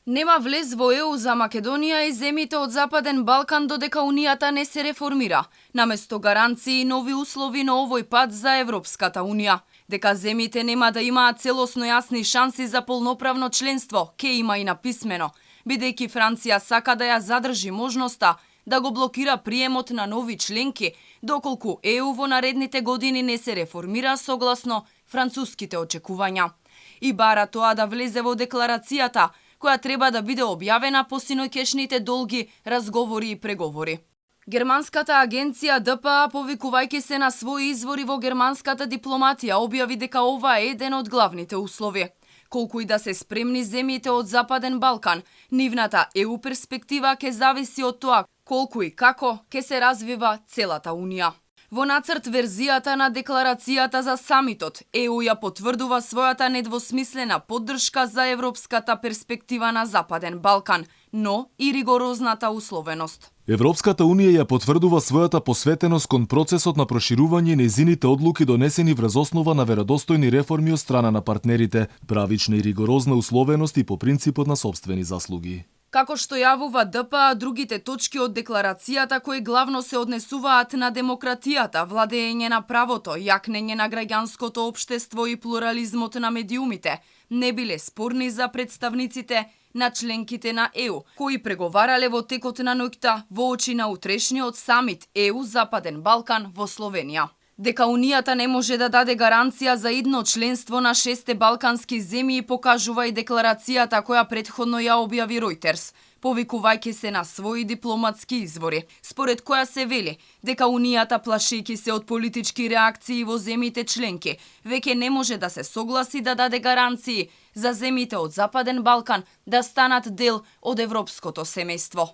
Нема влез во ЕУ за Македонија и земјите од Западен Балкан додека Унијата не се реформира, наместо гаранции и нови услови на овој пат за Европската Унија. Дека земјите нема да имаат целосно јасни шанси за полноправно членство, ке има и написмено, бидејќи Франција сака да ја задржи можноста да го блокира приемот на нови членки, доколку ЕУ во наредните години не се реформира согласно француските очекувања. И бара тоа да влезе во декларацијата, која треба да биде објавена по синоќешните долги разговори и преговори. Германската агенција ДПА, повикувајќи се на своји извори во германската дипломатија, објави дека ова е еден од главните услови. Колку и да се спремни земјите од Западен Балкан, нивната ЕУ перспектива ќе зависи од тоа колку и како ќе се развива целата Унија. Во нацрт верзијата на декларацијата за самитот, ЕУ ја потврдува својата недвосмислена поддршка за европската перспектива на Западен Балкан, но и ригорозната условеност. Европската Унија ја потврдува својата посветеност кон процесот на проширување и нејзините одлуки донесени врз основа на веродостојни реформи од страна на партнерите, правична и ригорозна условеност и по принципот на сопствени заслуги. Како што јавува ДПА, другите точки од декларацијата кои главно се однесуваат на демократијата, владење на правото, јакнење на граѓанското општество и плурализмот на медиумите, не биле спорни за представниците на членките на ЕУ, кои преговарале во текот на ноќта во очи на утрешниот самит ЕУ Западен Балкан во Словенија. Дека Унијата не може да даде гаранција за идно членство на 6 балкански земји покажува и декларацијата која претходно ја објави Reuters, повикувајќи се на своји дипломатски извори, според која се вели дека Унијата, плашејќи се од политички реакции во земјите членки, веќе не може да се согласи да даде гаранции за земјите од Западен Балкан да станат дел од европското семејство.